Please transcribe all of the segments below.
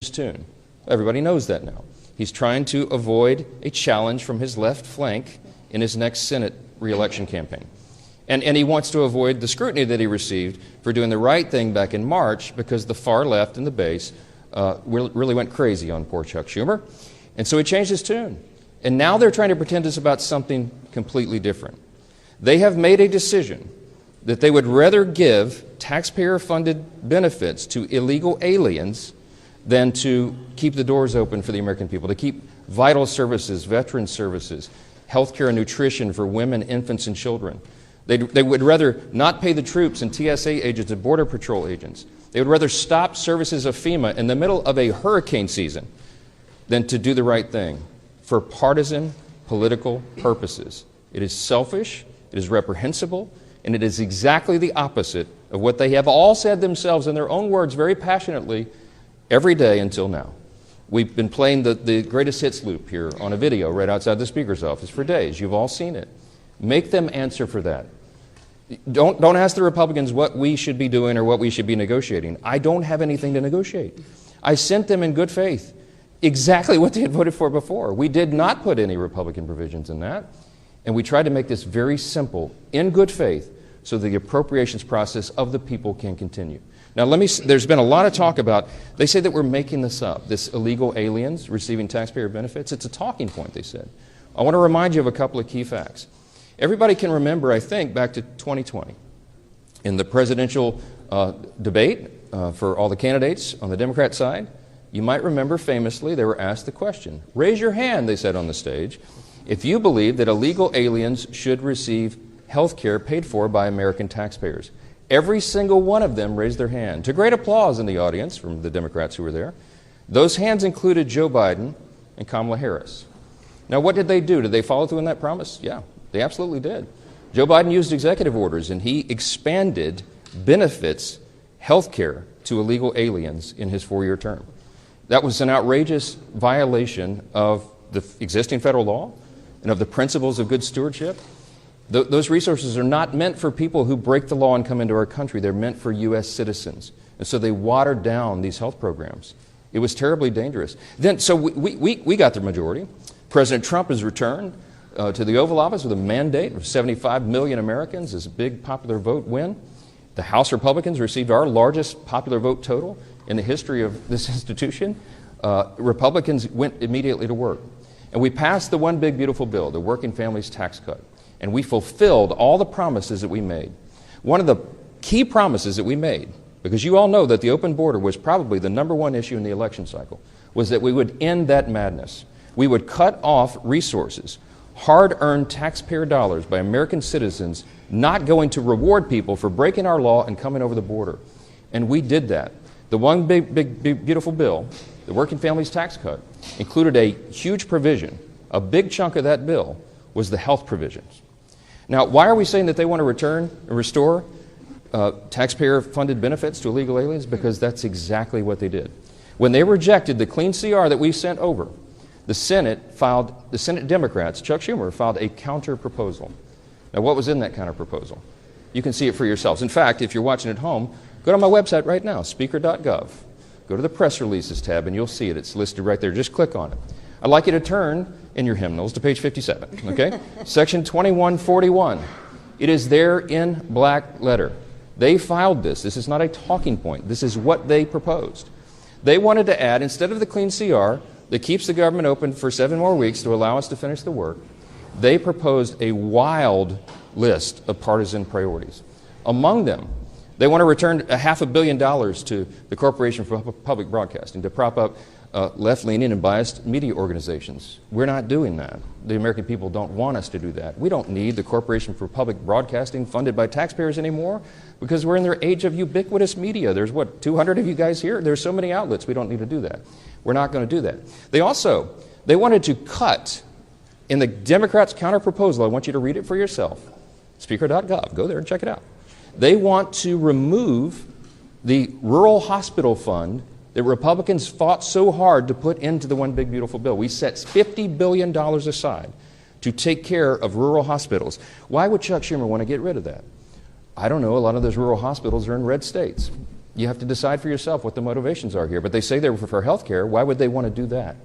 tune. Everybody knows that now. He's trying to avoid a challenge from his left flank in his next Senate re-election campaign. And he wants to avoid the scrutiny that he received for doing the right thing back in March because the far left and the base really went crazy on poor Chuck Schumer. And so he changed his tune. And now they're trying to pretend it's about something completely different. They have made a decision that they would rather give taxpayer-funded benefits to illegal aliens than to keep the doors open for the American people, to keep vital services, veteran services, health care and nutrition for women, infants, and children. They would rather not pay the troops and TSA agents and Border Patrol agents. They would rather stop services of FEMA in the middle of a hurricane season than to do the right thing for partisan political purposes. It is selfish, it is reprehensible, and it is exactly the opposite of what they have all said themselves in their own words very passionately every day until now. We've been playing the greatest hits loop here on a video right outside the Speaker's office for days. You've all seen it. Make them answer for that. Don't ask the Republicans what we should be doing or what we should be negotiating. I don't have anything to negotiate. I sent them in good faith exactly what they had voted for before. We did not put any Republican provisions in that, and we tried to make this very simple, in good faith, so the appropriations process of the people can continue. Now, there's been a lot of talk about, they say that we're making this up, this illegal aliens receiving taxpayer benefits. It's a talking point, they said. I want to remind you of a couple of key facts. Everybody can remember, I think, back to 2020. In the presidential debate for all the candidates on the Democrat side, you might remember famously they were asked the question, raise your hand, they said on the stage, if you believe that illegal aliens should receive health care paid for by American taxpayers. Every single one of them raised their hand, to great applause in the audience from the Democrats who were there. Those hands included Joe Biden and Kamala Harris. Now, what did they do? Did they follow through on that promise? Yeah, they absolutely did. Joe Biden used executive orders, and he expanded benefits, health care, to illegal aliens in his 4-year term. That was an outrageous violation of the existing federal law and of the principles of good stewardship. Those resources are not meant for people who break the law and come into our country. They're meant for U.S. citizens. And so they watered down these health programs. It was terribly dangerous. So we got the majority. President Trump has returned to the Oval Office with a mandate of 75 million Americans as a big popular vote win. The House Republicans received our largest popular vote total in the history of this institution. Republicans went immediately to work. And we passed the one big beautiful bill, the Working Families Tax Cut. And we fulfilled all the promises that we made. One of the key promises that we made, because you all know that the open border was probably the #1 issue in the election cycle, was that we would end that madness. We would cut off resources, hard-earned taxpayer dollars by American citizens not going to reward people for breaking our law and coming over the border. And we did that. The one big beautiful bill, the Working Families Tax Cut, included a huge provision. A big chunk of that bill was the health provisions. Now, why are we saying that they want to return and restore taxpayer-funded benefits to illegal aliens? Because that's exactly what they did. When they rejected the clean CR that we sent over, the Senate Democrats, Chuck Schumer, filed a counter-proposal. Now, what was in that counter-proposal? You can see it for yourselves. In fact, if you're watching at home, go to my website right now, speaker.gov. Go to the press releases tab and you'll see it. It's listed right there. Just click on it. I'd like you to turn in your hymnals to page 57, okay? Section 2141. It is there in black letter. They filed this. This is not a talking point. This is what they proposed. They wanted to add, instead of the clean CR that keeps the government open for 7 more weeks to allow us to finish the work, they proposed a wild list of partisan priorities. Among them, they want to return $500 million to the Corporation for Public Broadcasting to prop up left-leaning and biased media organizations. We're not doing that. The American people don't want us to do that. We don't need the Corporation for Public Broadcasting funded by taxpayers anymore because we're in their age of ubiquitous media. There's, 200 of you guys here? There's so many outlets. We don't need to do that. We're not going to do that. They wanted to cut, in the Democrats' counter-proposal, I want you to read it for yourself, speaker.gov. Go there and check it out. They want to remove the rural hospital fund that Republicans fought so hard to put into the one big beautiful bill. We set $50 billion aside to take care of rural hospitals. Why would Chuck Schumer want to get rid of that? I don't know. A lot of those rural hospitals are in red states. You have to decide for yourself what the motivations are here. But they say they're for health care. Why would they want to do that?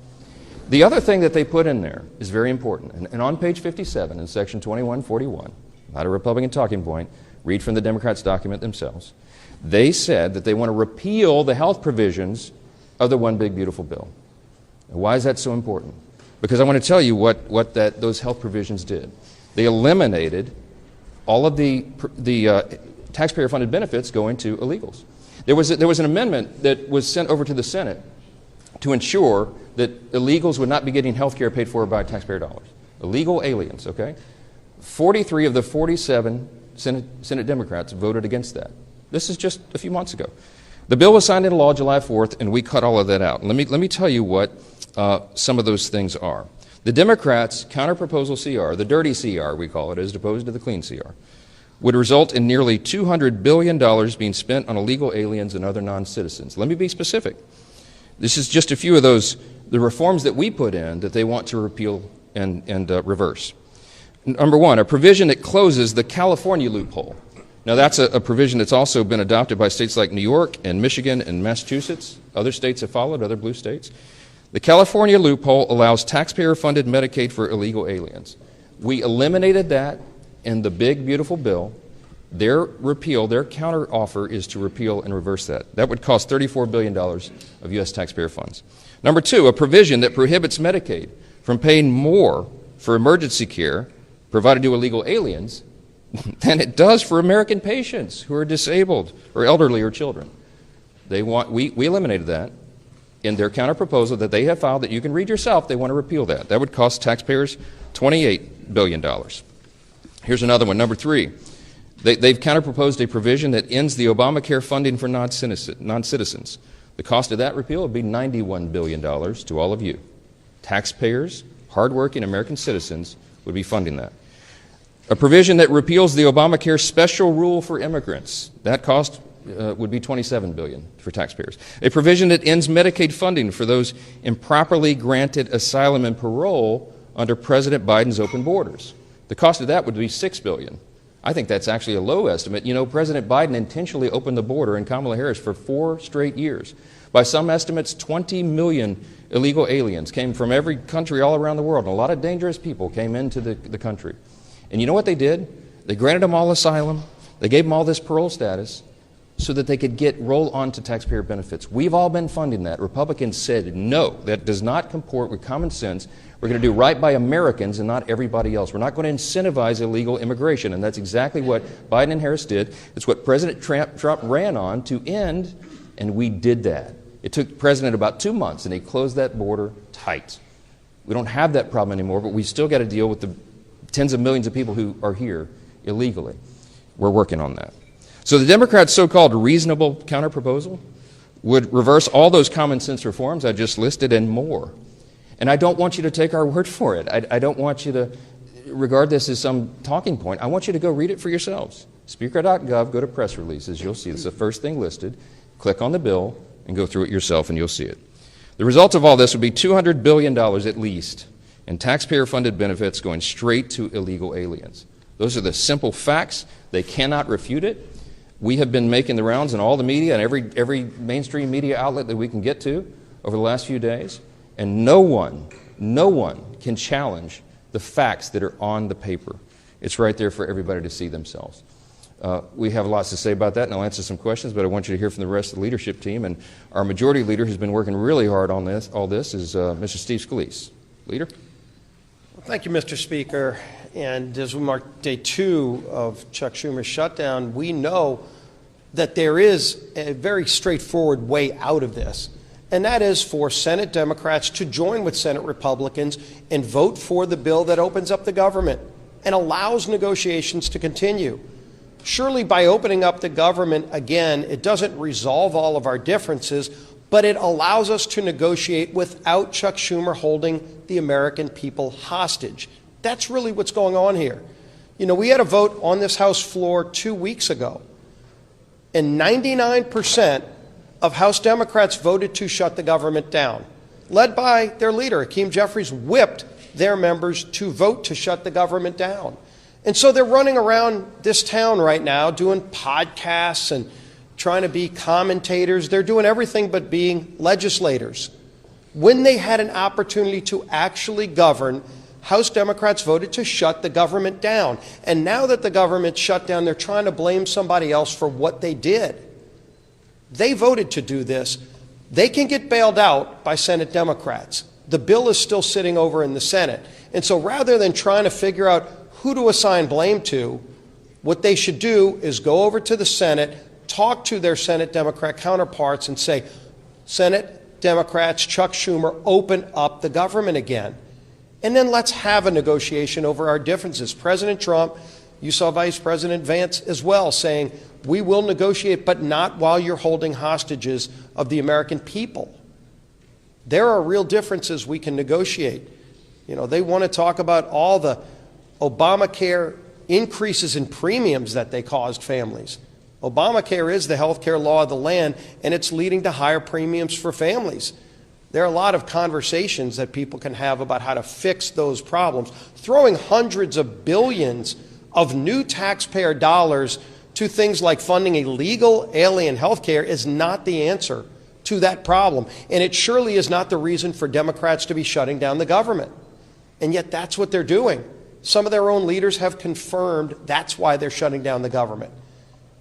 The other thing that they put in there is very important. And on page 57 in section 2141, not a Republican talking point, read from the Democrats' document themselves. They said that they want to repeal the health provisions of the One Big Beautiful Bill. And why is that so important? Because I want to tell you what those health provisions did. They eliminated all of the taxpayer-funded benefits going to illegals. There was an amendment that was sent over to the Senate to ensure that illegals would not be getting health care paid for by taxpayer dollars. Illegal aliens, okay? 43 of the 47 Senate Democrats voted against that. This is just a few months ago. The bill was signed into law July 4th, and we cut all of that out. Let me tell you what some of those things are. The Democrats' counterproposal CR, the dirty CR we call it, as opposed to the clean CR, would result in nearly $200 billion being spent on illegal aliens and other non-citizens. Let me be specific. This is just a few of the reforms that we put in that they want to repeal and reverse. Number one, a provision that closes the California loophole. Now that's a provision that's also been adopted by states like New York and Michigan and Massachusetts. Other states have followed, other blue states. The California loophole allows taxpayer-funded Medicaid for illegal aliens. We eliminated that in the big, beautiful bill. Their counteroffer is to repeal and reverse that. That would cost $34 billion of U.S. taxpayer funds. Number two, a provision that prohibits Medicaid from paying more for emergency care provided to illegal aliens than it does for American patients who are disabled or elderly or children. We eliminated that in their counterproposal that they have filed that you can read yourself. They want to repeal that. That would cost taxpayers $28 billion. Here's another one, number three. They've counterproposed a provision that ends the Obamacare funding for non-citizens. The cost of that repeal would be $91 billion to all of you. Taxpayers, hardworking American citizens, would be funding that. A provision that repeals the Obamacare special rule for immigrants. That cost would be $27 billion for taxpayers. A provision that ends Medicaid funding for those improperly granted asylum and parole under President Biden's open borders. The cost of that would be $6 billion. I think that's actually a low estimate. You know, President Biden intentionally opened the border and Kamala Harris for 4 straight years. By some estimates, 20 million illegal aliens came from every country all around the world, and a lot of dangerous people came into the country. And you know what they did? They granted them all asylum. They gave them all this parole status so that they could roll on to taxpayer benefits. We've all been funding that. Republicans said, no, that does not comport with common sense. We're going to do right by Americans and not everybody else. We're not going to incentivize illegal immigration. And that's exactly what Biden and Harris did. It's what President Trump ran on to end, and we did that. It took the president about 2 months, and he closed that border tight. We don't have that problem anymore, but we still got to deal with the tens of millions of people who are here illegally. We're working on that. So the Democrats' so-called reasonable counterproposal would reverse all those common sense reforms I just listed and more. And I don't want you to take our word for it. I don't want you to regard this as some talking point. I want you to go read it for yourselves. Speaker.gov, go to press releases. You'll see it's the first thing listed. Click on the bill and go through it yourself and you'll see it. The result of all this would be $200 billion at least in taxpayer-funded benefits going straight to illegal aliens. Those are the simple facts. They cannot refute it. We have been making the rounds in all the media and every mainstream media outlet that we can get to over the last few days, and no one can challenge the facts that are on the paper. It's right there for everybody to see themselves. We have lots to say about that, and I'll answer some questions, but I want you to hear from the rest of the leadership team. And our majority leader who's been working really hard on all this is Mr. Steve Scalise. Leader? Thank you, Mr. Speaker. And as we mark day 2 of Chuck Schumer's shutdown, we know that there is a very straightforward way out of this, and that is for Senate Democrats to join with Senate Republicans and vote for the bill that opens up the government and allows negotiations to continue. Surely by opening up the government again, it doesn't resolve all of our differences, but it allows us to negotiate without Chuck Schumer holding the American people hostage. That's really what's going on here. You know, we had a vote on this House floor 2 weeks ago, and 99% of House Democrats voted to shut the government down. Led by their leader, Hakeem Jeffries, whipped their members to vote to shut the government down. And so they're running around this town right now doing podcasts and trying to be commentators. They're doing everything but being legislators. When they had an opportunity to actually govern, House Democrats voted to shut the government down. And now that the government's shut down, they're trying to blame somebody else for what they did. They voted to do this. They can get bailed out by Senate Democrats. The bill is still sitting over in the Senate. And so rather than trying to figure out who to assign blame to, what they should do is go over to the Senate, talk to their Senate Democrat counterparts and say, Senate Democrats, Chuck Schumer, open up the government again. And then let's have a negotiation over our differences. President Trump, you saw Vice President Vance as well saying, we will negotiate, but not while you're holding hostages of the American people. There are real differences we can negotiate. You know, they want to talk about all the Obamacare increases in premiums that they caused families. Obamacare is the health care law of the land, and it's leading to higher premiums for families. There are a lot of conversations that people can have about how to fix those problems. Throwing hundreds of billions of new taxpayer dollars to things like funding illegal alien health care is not the answer to that problem. And it surely is not the reason for Democrats to be shutting down the government. And yet that's what they're doing. Some of their own leaders have confirmed that's why they're shutting down the government.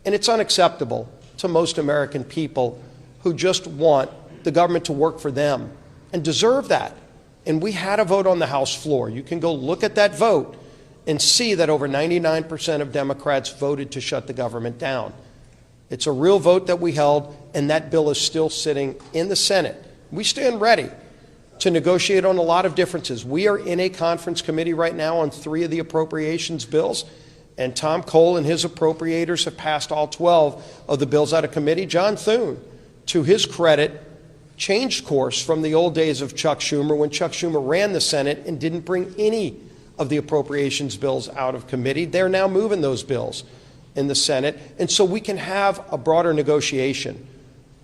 And it's unacceptable to most American people who just want the government to work for them and deserve that. And we had a vote on the House floor. You can go look at that vote and see that over 99% of Democrats voted to shut the government down. It's a real vote that we held, and that bill is still sitting in the Senate. We stand ready to negotiate on a lot of differences. We are in a conference committee right now on 3 of the appropriations bills, and Tom Cole and his appropriators have passed all 12 of the bills out of committee. John Thune, to his credit, changed course from the old days of Chuck Schumer when Chuck Schumer ran the Senate and didn't bring any of the appropriations bills out of committee. They're now moving those bills in the Senate, and so we can have a broader negotiation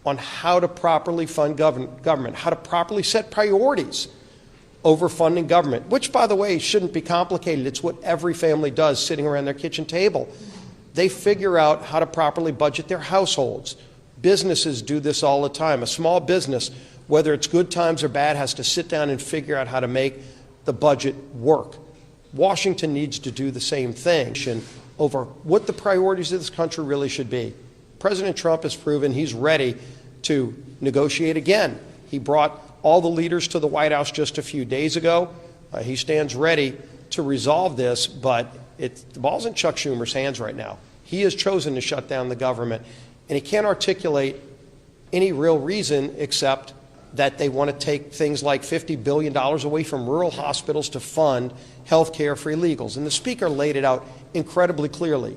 on how to properly fund government, how to properly set priorities over funding government, which, by the way, shouldn't be complicated. It's what every family does sitting around their kitchen table. They figure out how to properly budget their households. Businesses do this all the time. A small business, whether it's good times or bad, has to sit down and figure out how to make the budget work. Washington needs to do the same thing over what the priorities of this country really should be. President Trump has proven he's ready to negotiate again. He brought all the leaders to the White House just a few days ago. He stands ready to resolve this, but the ball's in Chuck Schumer's hands right now. He has chosen to shut down the government, and he can't articulate any real reason except that they want to take things like $50 billion away from rural hospitals to fund health care for illegals. And the Speaker laid it out incredibly clearly.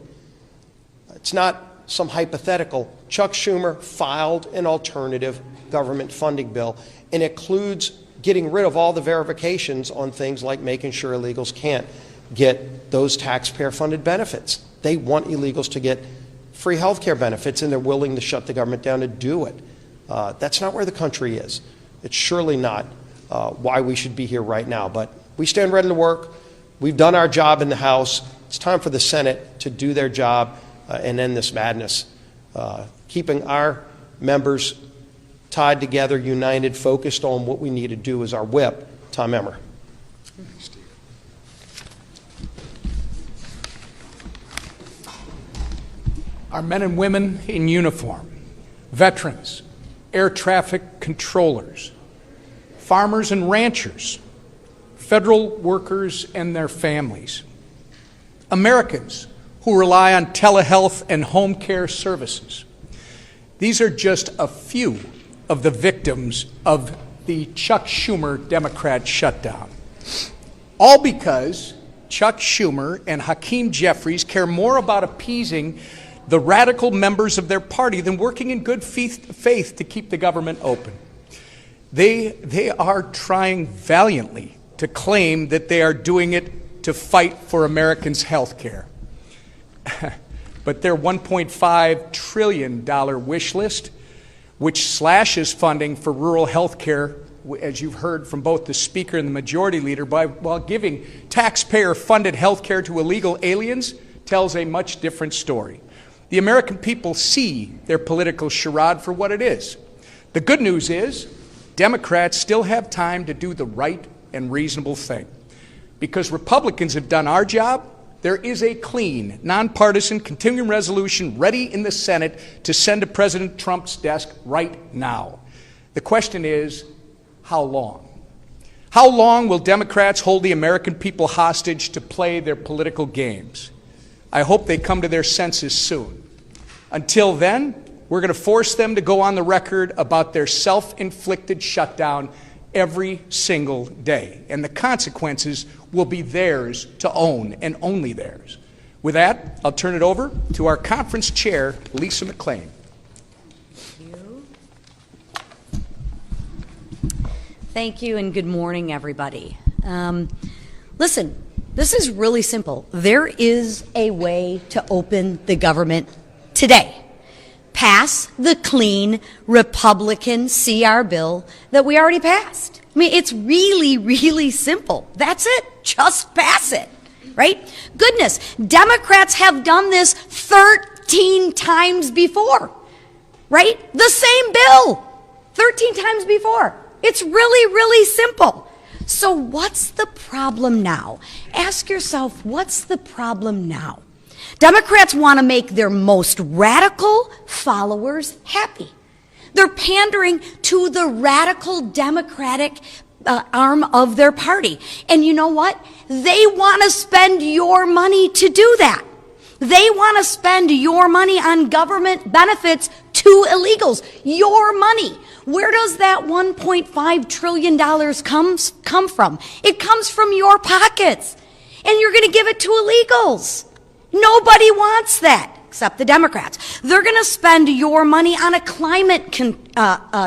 It's not some hypothetical. Chuck Schumer filed an alternative government funding bill, and it includes getting rid of all the verifications on things like making sure illegals can't get those taxpayer-funded benefits. They want illegals to get free health care benefits, and they're willing to shut the government down to do it. That's not where the country is. It's surely not why we should be here right now. But we stand ready to work. We've done our job in the House. It's time for the Senate to do their job and end this madness. Keeping our members tied together, united, focused on what we need to do is our whip. Tom Emmer. Our men and women in uniform, veterans, air traffic controllers, farmers and ranchers, federal workers and their families, Americans who rely on telehealth and home care services. These are just a few of the victims of the Chuck Schumer Democrat shutdown. All because Chuck Schumer and Hakeem Jeffries care more about appeasing the radical members of their party than working in good faith to keep the government open. They are trying valiantly to claim that they are doing it to fight for Americans' health care. But their $1.5 trillion wish list, which slashes funding for rural health care, as you've heard from both the Speaker and the Majority Leader, while giving taxpayer-funded health care to illegal aliens, tells a much different story. The American people see their political charade for what it is. The good news is Democrats still have time to do the right and reasonable thing. Because Republicans have done our job, there is a clean, nonpartisan continuing resolution ready in the Senate to send to President Trump's desk right now. The question is, how long? How long will Democrats hold the American people hostage to play their political games? I hope they come to their senses soon. Until then, we're going to force them to go on the record about their self-inflicted shutdown every single day. And the consequences will be theirs to own, and only theirs. With that, I'll turn it over to our conference chair, Lisa McClain. Thank you, and good morning, everybody. Listen, this is really simple. There is a way to open the government today. Pass the clean Republican CR bill that we already passed. I mean, it's really, really simple. That's it. Just pass it, right? Goodness, Democrats have done this 13 times before, right? The same bill, 13 times before. It's really, really simple. So what's the problem now? Ask yourself, what's the problem now? Democrats want to make their most radical followers happy. They're pandering to the radical Democratic arm of their party. And you know what? They want to spend your money to do that. They want to spend your money on government benefits to illegals. Your money. Where does that $1.5 trillion come from? It comes from your pockets. And you're going to give it to illegals. Nobody wants that, except the Democrats. They're going to spend your money on a climate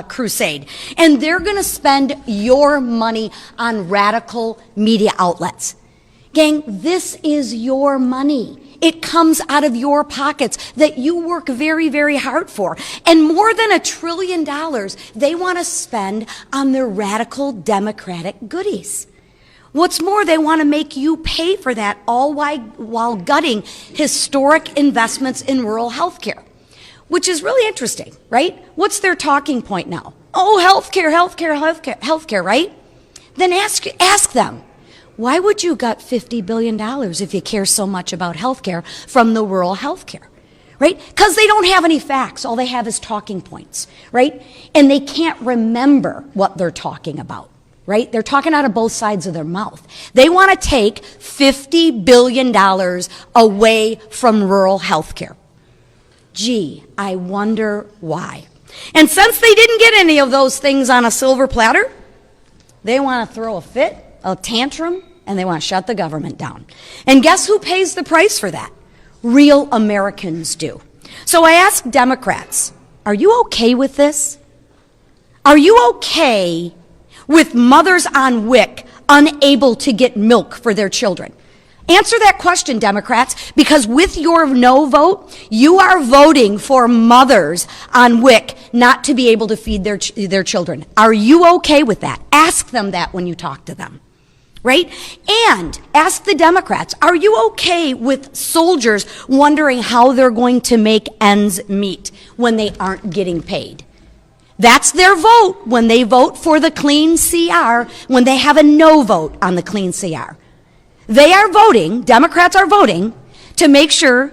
crusade. And they're going to spend your money on radical media outlets. Gang, this is your money. It comes out of your pockets that you work very, very hard for. And more than $1 trillion they want to spend on their radical Democratic goodies. What's more, they want to make you pay for that all while gutting historic investments in rural health care, which is really interesting, right? What's their talking point now? Oh, healthcare, right? Then ask them, why would you gut $50 billion if you care so much about healthcare from the rural healthcare? Right? Because they don't have any facts. All they have is talking points, right? And they can't remember what they're talking about. Right? They're talking out of both sides of their mouth. They want to take $50 billion away from rural health care. Gee, I wonder why. And since they didn't get any of those things on a silver platter, they want to throw a fit, a tantrum, and they want to shut the government down. And guess who pays the price for that? Real Americans do. So I ask Democrats, are you okay with this? Are you okay with mothers on WIC unable to get milk for their children? Answer that question, Democrats, because with your no vote, you are voting for mothers on WIC not to be able to feed their children. Are you okay with that? Ask them that when you talk to them, right? And ask the Democrats, are you okay with soldiers wondering how they're going to make ends meet when they aren't getting paid? That's their vote when they vote for the clean CR, when they have a no vote on the clean CR. They are voting, Democrats are voting, to make sure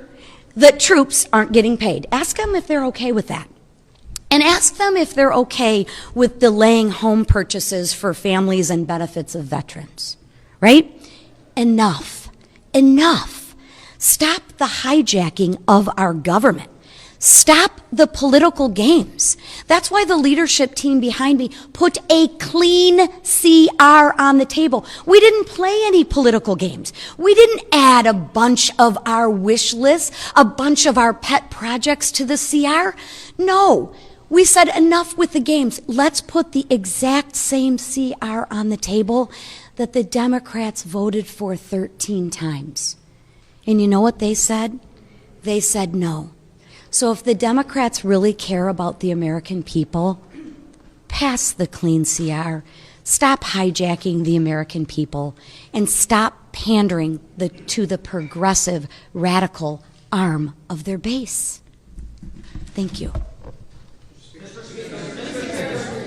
that troops aren't getting paid. Ask them if they're okay with that. And ask them if they're okay with delaying home purchases for families and benefits of veterans. Right? Enough. Enough. Stop the hijacking of our government. Stop the political games. That's why the leadership team behind me put a clean CR on the table. We didn't play any political games. We didn't add a bunch of our wish lists, a bunch of our pet projects to the CR. No, we said enough with the games. Let's put the exact same CR on the table that the Democrats voted for 13 times. And you know what they said? They said no. So if the Democrats really care about the American people, pass the clean CR, stop hijacking the American people, and stop pandering to the progressive, radical arm of their base. Thank you.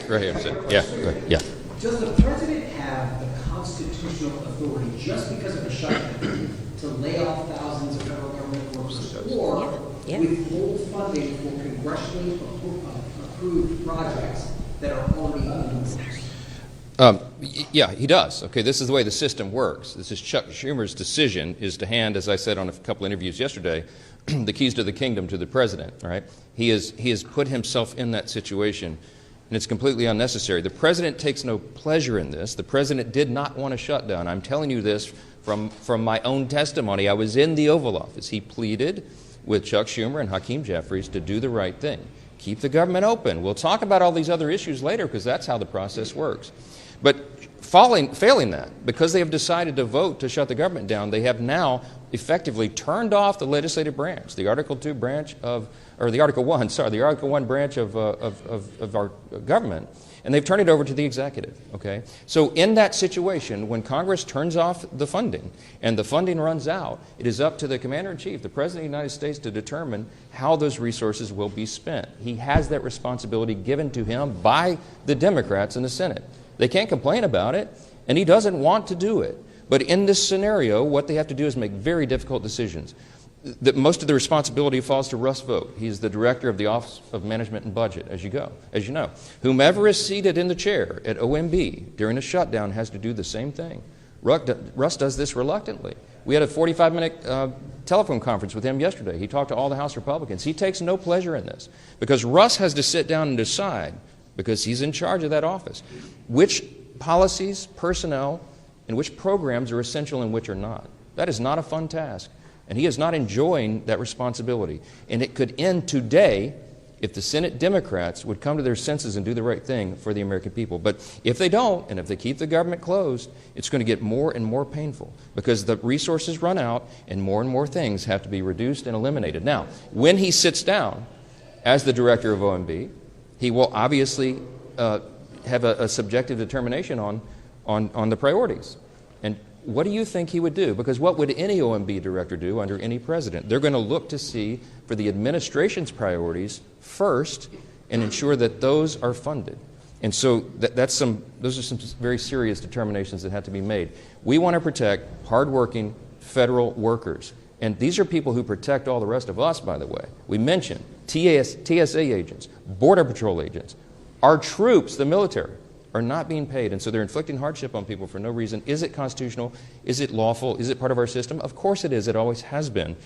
Right here. Yeah. Right. Yeah. Does the president have the constitutional authority, just because of a shutdown, to lay off thousands of federal government workers, or Yeah. withhold funding for congressionally approved projects that are already underway? Yeah, he does. Okay, this is the way the system works. This is Chuck Schumer's decision is to hand, as I said on a couple interviews yesterday, the keys to the kingdom to the president. All right, he has put himself in that situation, and it's completely unnecessary. The president takes no pleasure in this. The president did not want a shutdown. I'm telling you this from my own testimony. I was in the Oval Office. He pleaded with Chuck Schumer and Hakeem Jeffries to do the right thing. Keep the government open. We'll talk about all these other issues later because that's how the process works. But failing that, because they have decided to vote to shut the government down, they have now effectively turned off the legislative branch, the Article 2 branch of, or the Article 1, sorry, the Article 1 branch of our government, and they've turned it over to the executive, okay? So in that situation, when Congress turns off the funding and the funding runs out, it is up to the Commander-in-Chief, the President of the United States, to determine how those resources will be spent. He has that responsibility given to him by the Democrats in the Senate. They can't complain about it, and he doesn't want to do it. But in this scenario, what they have to do is make very difficult decisions. Most of the responsibility falls to Russ Vought. He's the director of the Office of Management and Budget, as you know. Whomever is seated in the chair at OMB during a shutdown has to do the same thing. Russ does this reluctantly. We had a 45-minute telephone conference with him yesterday. He talked to all the House Republicans. He takes no pleasure in this because Russ has to sit down and decide, because he's in charge of that office, which policies, personnel, and which programs are essential and which are not. That is not a fun task, and he is not enjoying that responsibility. And it could end today if the Senate Democrats would come to their senses and do the right thing for the American people. But if they don't, and if they keep the government closed, it's going to get more and more painful because the resources run out and more things have to be reduced and eliminated. Now, when he sits down as the director of OMB, he will obviously have a subjective determination on the priorities. And what do you think he would do? Because what would any OMB director do under any president? They're going to look to see for the administration's priorities first and ensure that those are funded. And so those are some very serious determinations that have to be made. We want to protect hardworking federal workers. And these are people who protect all the rest of us, by the way. We mentioned TSA agents, Border Patrol agents. Our troops, the military, are not being paid, and so they're inflicting hardship on people for no reason. Is it constitutional? Is it lawful? Is it part of our system? Of course it is. It always has been.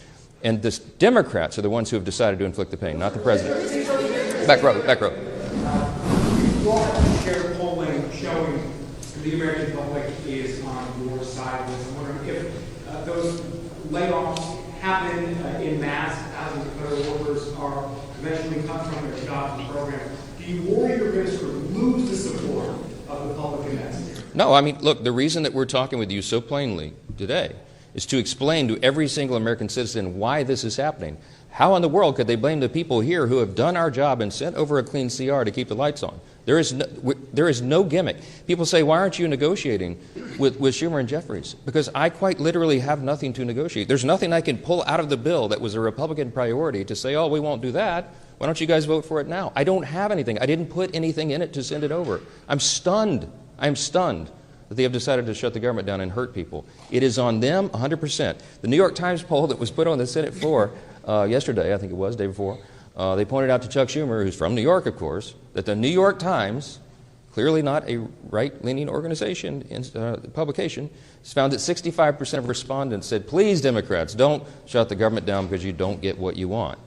And the Democrats are the ones who have decided to inflict the pain, not the president. Back row. You all have shared polling showing the American public is on your side. I'm wondering if those layoffs happen in mass, thousands of federal workers are eventually cut from their jobs and programs. Do you worry you're going to sort of lose the support of the public in that scenario? No, I mean, look, the reason that we're talking with you so plainly today is to explain to every single American citizen why this is happening. How in the world could they blame the people here who have done our job and sent over a clean CR to keep the lights on? There is no gimmick. People say, why aren't you negotiating with Schumer and Jeffries? Because I quite literally have nothing to negotiate. There's nothing I can pull out of the bill that was a Republican priority to say, oh, we won't do that. Why don't you guys vote for it now? I don't have anything. I didn't put anything in it to send it over. I'm stunned. I'm stunned that they have decided to shut the government down and hurt people. It is on them 100%. The New York Times poll that was put on the Senate floor yesterday, I think it was, day before, they pointed out to Chuck Schumer, who's from New York, of course, that the New York Times, clearly not a right-leaning organization, publication, has found that 65% of respondents said, please, Democrats, don't shut the government down because you don't get what you want.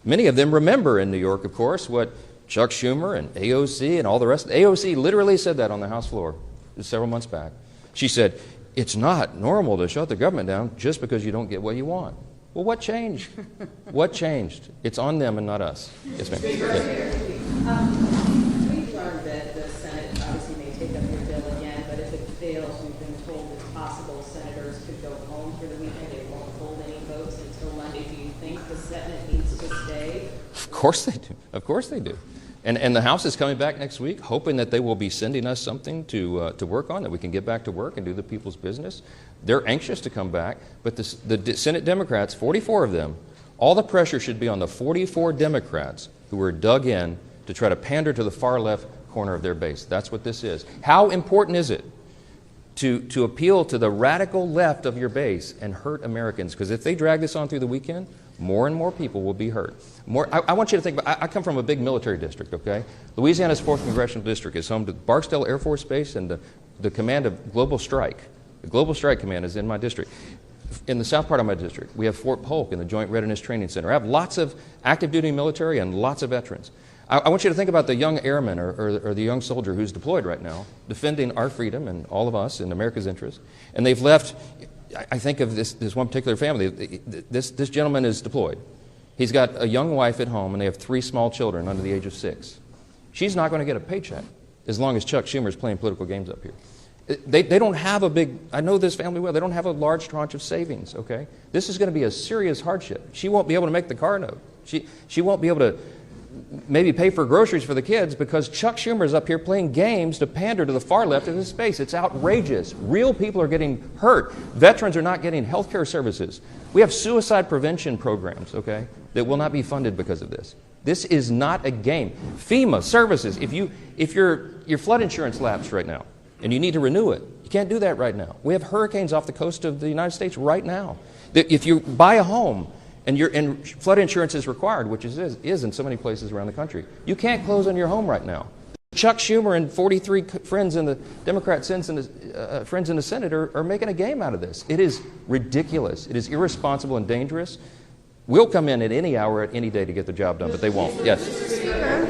Many of them remember in New York, of course, what Chuck Schumer and AOC and all the rest. AOC literally said that on the House floor several months back. She said, it's not normal to shut the government down just because you don't get what you want. Well, what changed? What changed? It's on them and not us. Yes, ma'am. We've learned that the Senate obviously may take up your bill again, but if it fails, we've been told it's possible senators could go home for the weekend. They won't hold any votes until Monday. Do you think the Senate needs to stay? Of course they do. Of course they do. And the House is coming back next week, hoping that they will be sending us something to work on, that we can get back to work and do the people's business. They're anxious to come back, but the Senate Democrats, 44 of them, All the pressure should be on the 44 Democrats who are dug in to try to pander to the far left corner of their base. That's what this is. How important is it to appeal to the radical left of your base and hurt Americans? Because if they drag this on through the weekend, more and more people will be hurt. I want you to think about, I come from a big military district, okay? Louisiana's 4th Congressional District is home to Barksdale Air Force Base and the command of Global Strike. The Global Strike Command is in my district. In the south part of my district, we have Fort Polk in the Joint Readiness Training Center. I have lots of active duty military and lots of veterans. I want you to think about the young airman or the young soldier who's deployed right now, defending our freedom and all of us in America's interest. And they've left, I think of this one particular family. This gentleman is deployed. He's got a young wife at home, and they have 3 small children under the age of 6. She's not going to get a paycheck as long as Chuck Schumer is playing political games up here. They don't have a big, I know this family well, they don't have a large tranche of savings, okay? This is going to be a serious hardship. She won't be able to make the car note. She won't be able to maybe pay for groceries for the kids because Chuck Schumer is up here playing games to pander to the far left of his space. It's outrageous. Real people are getting hurt. Veterans are not getting health care services. We have suicide prevention programs, okay, that will not be funded because of this. This is not a game. FEMA services, if your flood insurance lapsed right now and you need to renew it, you can't do that right now. We have hurricanes off the coast of the United States right now. If you buy a home and flood insurance is required, which is in so many places around the country, you can't close on your home right now. Chuck Schumer and 43 friends in the Democrat friends in the Senate are making a game out of this. It is ridiculous. It is irresponsible and dangerous. We'll come in at any hour, at any day to get the job done, but they won't. Yes. Mr. Speaker,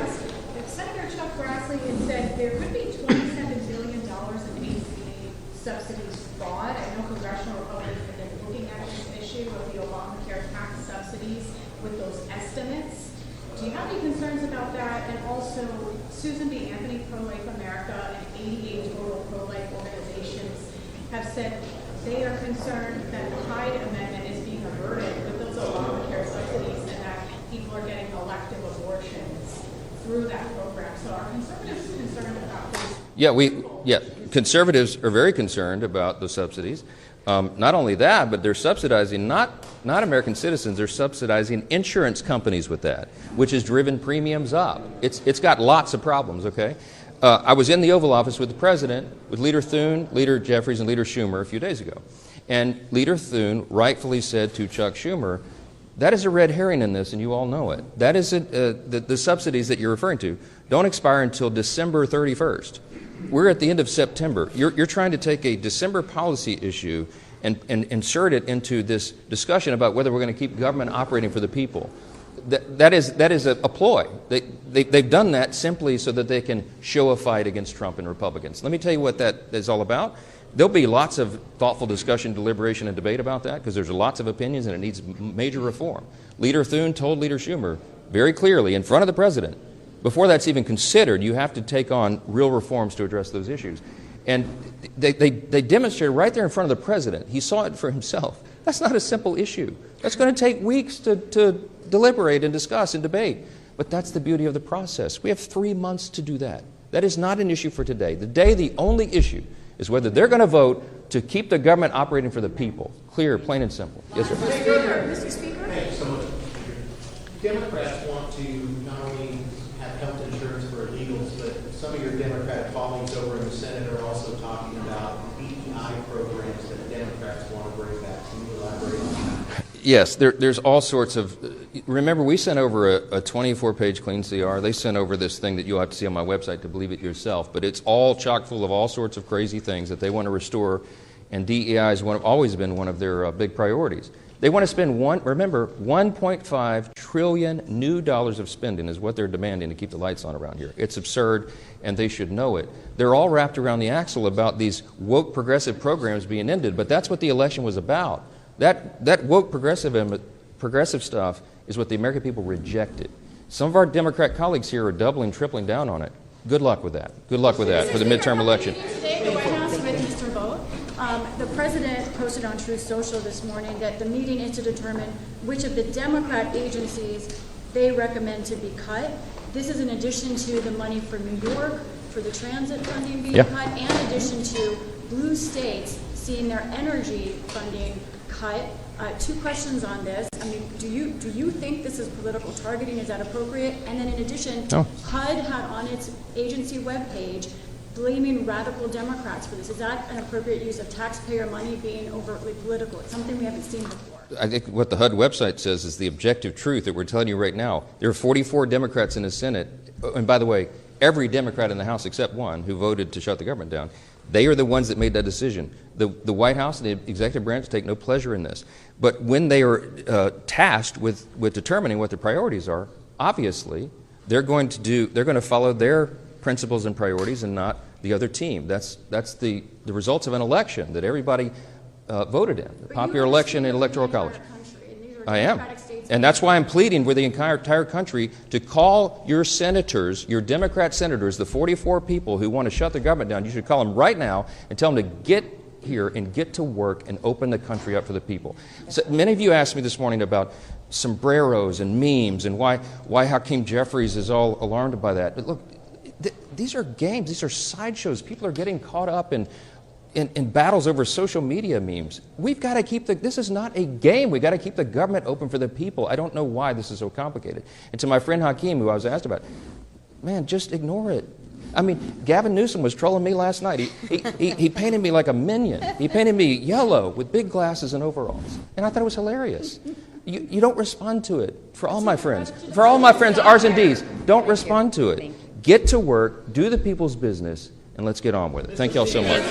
Senator Chuck Grassley has said there could be $27 billion in ACA subsidies fraud. I know congressional Republicans have been looking at this issue of the Obamacare tax subsidies with those estimates. Do you have any concerns about that? And also, Susan B. Anthony, Pro-Life America, and 88 total pro-life organizations have said they are concerned that the Hyde Amendment is being averted with those Obamacare subsidies and that people are getting elective abortions through that program. So are conservatives concerned about this? Conservatives are very concerned about the subsidies. Not only that, but they're subsidizing not American citizens, they're subsidizing insurance companies with that, which has driven premiums up. It's got lots of problems, okay? I was in the Oval Office with the President, with Leader Thune, Leader Jeffries, and Leader Schumer a few days ago. And Leader Thune rightfully said to Chuck Schumer, that is a red herring in this, and you all know it. That is the subsidies that you're referring to don't expire until December 31st. We're at the end of September. You're trying to take a December policy issue and insert it into this discussion about whether we're going to keep government operating for the people. That is a ploy. They've done that simply so that they can show a fight against Trump and Republicans. Let me tell you what that is all about. There'll be lots of thoughtful discussion, deliberation, and debate about that because there's lots of opinions and it needs major reform. Leader Thune told Leader Schumer very clearly in front of the President, before that's even considered, you have to take on real reforms to address those issues. And they demonstrated right there in front of the President. He saw it for himself. That's not a simple issue. That's going to take weeks to deliberate and discuss and debate. But that's the beauty of the process. We have 3 months to do that. That is not an issue for today. The only issue is whether they're going to vote to keep the government operating for the people. Clear, plain and simple. Yes, sir. Mr. Speaker? Thank you so much. Democrats want to not only have health insurance for illegals, but some of your Democratic colleagues over in the Senate are also talking about DEI programs that Democrats want to bring back. Can you elaborate on that? Yes, there's all sorts of... Remember, we sent over a 24-page clean CR. They sent over this thing that you'll have to see on my website to believe it yourself. But it's all chock full of all sorts of crazy things that they want to restore. And DEI has always been one of their big priorities. They want to spend $1.5 trillion new dollars of spending is what they're demanding to keep the lights on around here. It's absurd, and they should know it. They're all wrapped around the axle about these woke progressive programs being ended, but that's what the election was about. That woke progressive stuff is what the American people rejected. Some of our Democrat colleagues here are doubling, tripling down on it. Good luck with that. Good luck with that for the midterm election. Today, the White House witnessed her vote. The president posted on Truth Social this morning that the meeting is to determine which of the Democrat agencies they recommend to be cut. This is in addition to the money for New York, for the transit funding being cut, and in addition to blue states seeing their energy funding cut. Two questions on this. I mean, do you think this is political targeting? Is that appropriate? And then in addition, No. HUD had on its agency webpage blaming radical Democrats for this. Is that an appropriate use of taxpayer money being overtly political? It's something we haven't seen before. I think what the HUD website says is the objective truth that we're telling you right now. There are 44 Democrats in the Senate, and by the way, every Democrat in the House except one who voted to shut the government down. They are the ones that made that decision. The White House and the executive branch take no pleasure in this. But when they are tasked with determining what their priorities are, obviously they're going to follow their principles and priorities and not the other team. That's the results of an election that everybody voted in, the popular election in Electoral College. I am. And that's why I'm pleading with the entire country to call your senators, your Democrat senators, the 44 people who want to shut the government down. You should call them right now and tell them to get here and get to work and open the country up for the people. So many of you asked me this morning about sombreros and memes and why Hakeem Jeffries is all alarmed by that. But look, these are games. These are sideshows. People are getting caught up in battles over social media memes. We've got to keep this is not a game. We've got to keep the government open for the people. I don't know why this is so complicated. And to my friend Hakeem, who I was asked about, man, just ignore it. I mean, Gavin Newsom was trolling me last night. He painted me like a minion. He painted me yellow with big glasses and overalls. And I thought it was hilarious. You don't respond to it. For all my friends, R's and D's, don't respond to it. Get to work, do the people's business, and let's get on with it. Thank you all so much.